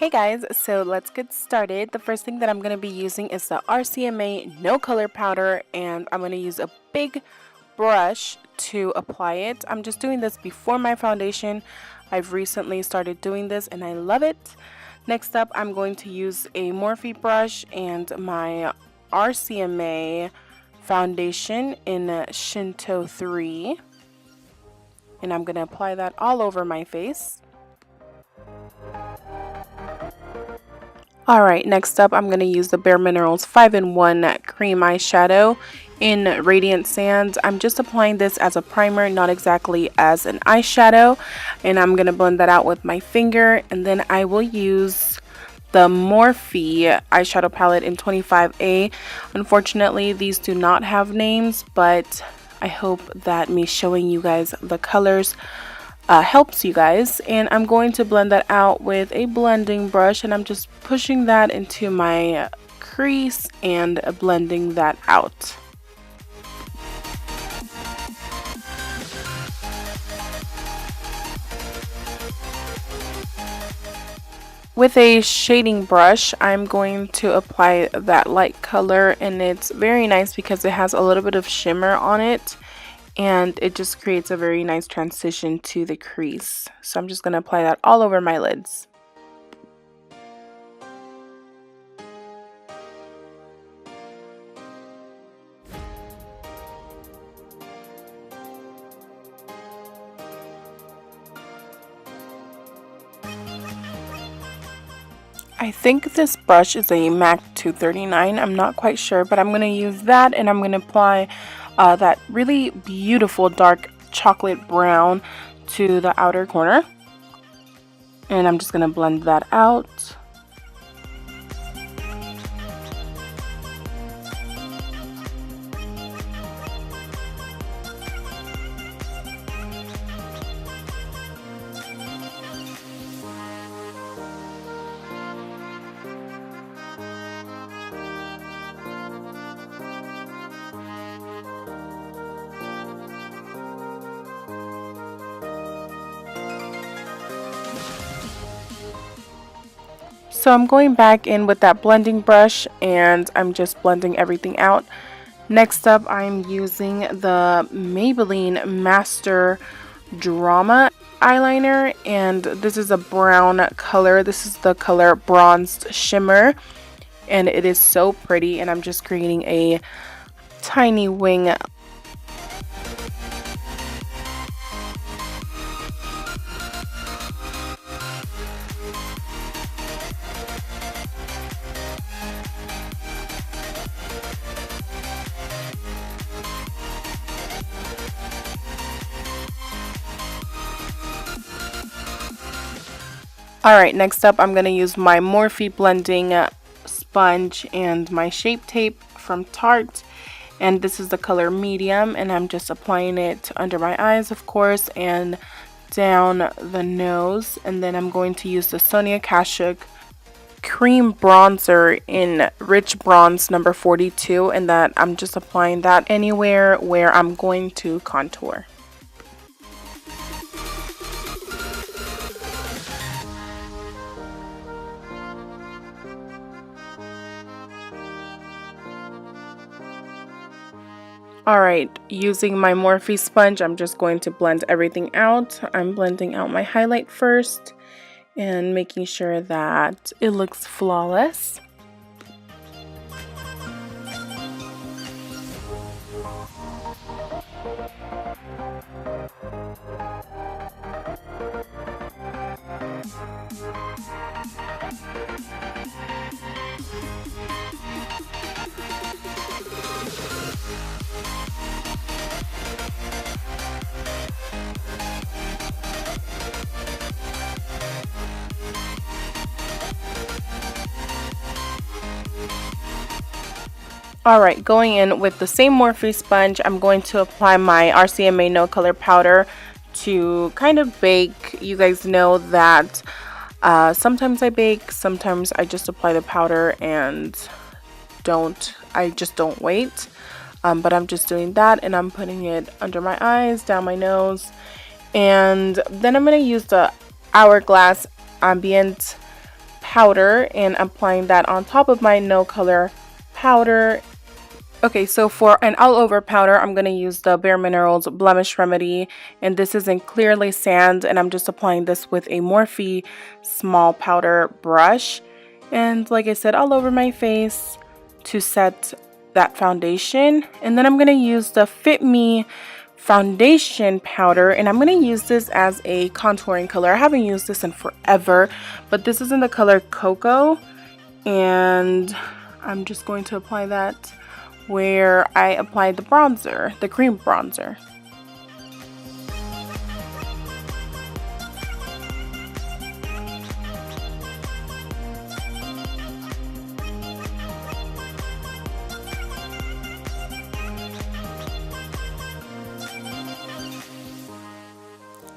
Hey guys, so let's get started. The first thing that I'm going to be using is the RCMA No Color Powder, and I'm going to use a big brush to apply it. I'm just doing this before my foundation. I've recently started doing this and I love it. Next up, I'm going to use a Morphe brush and my RCMA foundation in Shinto 3. And I'm going to apply that all over my face. Alright, next up I'm going to use the Bare Minerals 5-in-1 Cream Eyeshadow in Radiant Sands. I'm just applying this as a primer, not exactly as an eyeshadow. And I'm going to blend that out with my finger. And then I will use the Morphe eyeshadow palette in 25A. Unfortunately, these do not have names, but I hope that me showing you guys the colors helps you guys. And I'm going to blend that out with a blending brush, and I'm just pushing that into my crease and blending that out. With a shading brush, I'm going to apply that light color, and it's very nice because it has a little bit of shimmer on it. And it just creates a very nice transition to the crease. So I'm just going to apply that all over my lids. I think this brush is a MAC 239. I'm not quite sure, but I'm going to use that, and I'm going to apply that really beautiful dark chocolate brown to the outer corner. And I'm just going to blend that out. So I'm going back in with that blending brush, and I'm just blending everything out. Next up, I'm using the Maybelline Master Drama eyeliner, and this is a brown color. This is the color Bronzed Shimmer, and it is so pretty, and I'm just creating a tiny wing. Alright, next up I'm going to use my Morphe blending sponge and my Shape Tape from Tarte. And this is the color Medium, and I'm just applying it under my eyes, of course, and down the nose. And then I'm going to use the Sonia Kashuk Cream Bronzer in Rich Bronze number 42, and that I'm just applying that anywhere where I'm going to contour. Alright, using my Morphe sponge, I'm just going to blend everything out. I'm blending out my highlight first and making sure that it looks flawless. Alright, going in with the same Morphe sponge, I'm going to apply my RCMA No Color Powder to kind of bake. You guys know that sometimes I bake, sometimes I just apply the powder and I just don't wait. But I'm just doing that, and I'm putting it under my eyes, down my nose, and then I'm going to use the Hourglass Ambient powder and applying that on top of my no color powder. Okay, so for an all over powder, I'm going to use the Bare Minerals Blemish Remedy, and this is in Clearly Sand, and I'm just applying this with a Morphe small powder brush. And like I said, all over my face to set that foundation. And then I'm going to use the Fit Me foundation powder, and I'm going to use this as a contouring color. I haven't used this in forever, but this is in the color Cocoa, and I'm just going to apply that where I applied the bronzer, the cream bronzer.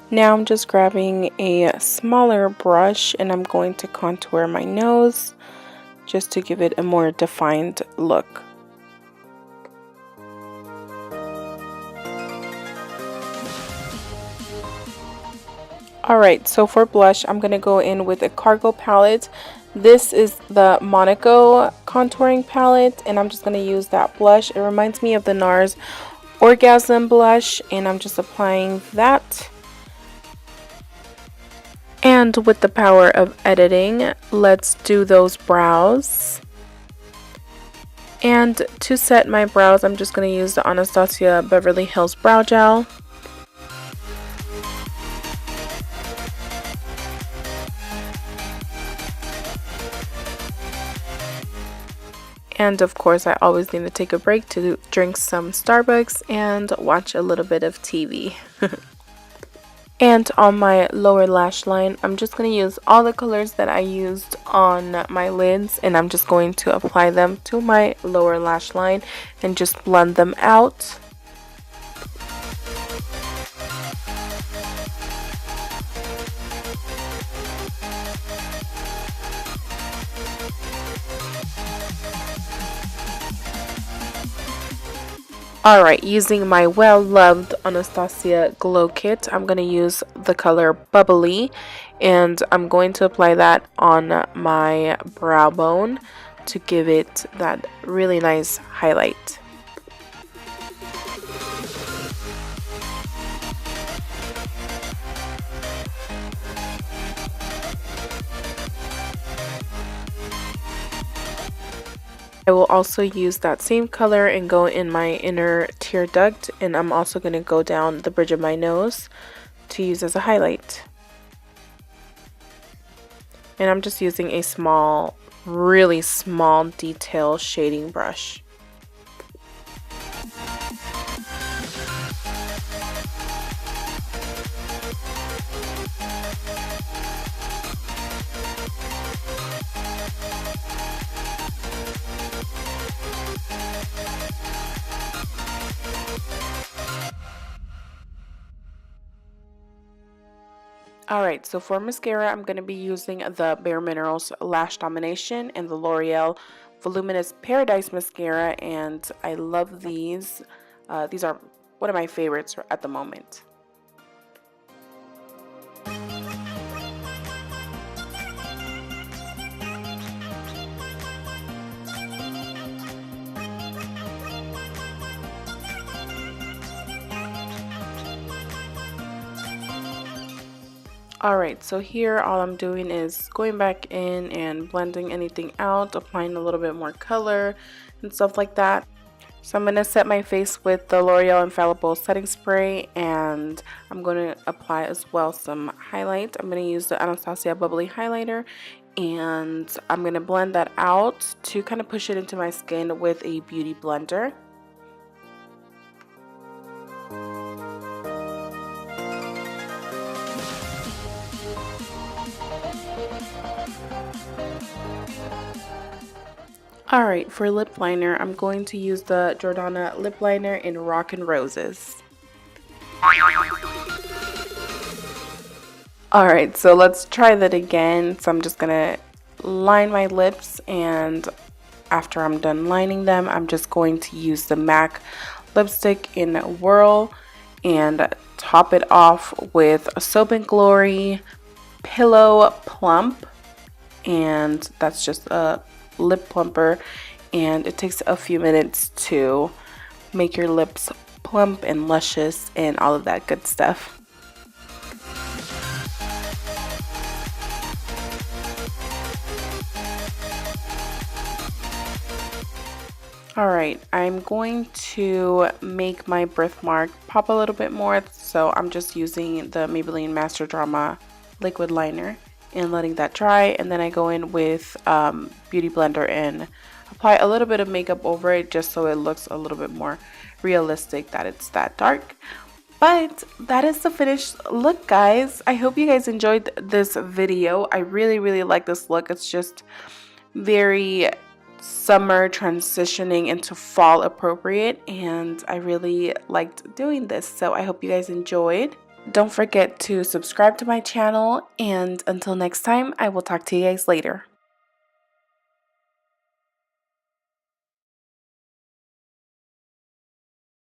Now I'm just grabbing a smaller brush and I'm going to contour my nose just to give it a more defined look. Alright, so for blush, I'm going to go in with a Cargo palette. This is the Monaco contouring palette, and I'm just going to use that blush. It reminds me of the NARS Orgasm blush, and I'm just applying that. And with the power of editing, let's do those brows. And to set my brows, I'm just going to use the Anastasia Beverly Hills Brow Gel. And of course, I always need to take a break to drink some Starbucks and watch a little bit of TV. And on my lower lash line, I'm just going to use all the colors that I used on my lids, and I'm just going to apply them to my lower lash line and just blend them out. Alright, using my well-loved Anastasia Glow Kit, I'm going to use the color Bubbly, and I'm going to apply that on my brow bone to give it that really nice highlight. I will also use that same color and go in my inner tear duct, and I'm also going to go down the bridge of my nose to use as a highlight. And I'm just using a small, really small detail shading brush. Alright, so for mascara, I'm going to be using the Bare Minerals Lash Domination and the L'Oreal Voluminous Paradise Mascara, and I love these. These are one of my favorites at the moment. Alright, so here all I'm doing is going back in and blending anything out, applying a little bit more color and stuff like that. So I'm going to set my face with the L'Oreal Infallible Setting Spray, and I'm going to apply as well some highlight. I'm going to use the Anastasia Bubbly Highlighter, and I'm going to blend that out to kind of push it into my skin with a beauty blender. Alright, for lip liner, I'm going to use the Jordana lip liner in Rockin' Roses. Alright, so let's try that again. So I'm just going to line my lips, and after I'm done lining them, I'm just going to use the MAC lipstick in Whirl and top it off with Soap & Glory Pillow Plump. and that's just a lip plumper, and it takes a few minutes to make your lips plump and luscious and all of that good stuff. Alright, I'm going to make my birthmark pop a little bit more, so I'm just using the Maybelline Master Drama liquid liner and letting that dry, and then I go in with Beauty Blender and apply a little bit of makeup over it just so it looks a little bit more realistic that it's that dark. But that is the finished look, guys. I hope you guys enjoyed this video. I really like this look. It's just very summer transitioning into fall appropriate, and I really liked doing this, so I hope you guys enjoyed. Don't forget to subscribe to my channel, and until next time, I will talk to you guys later.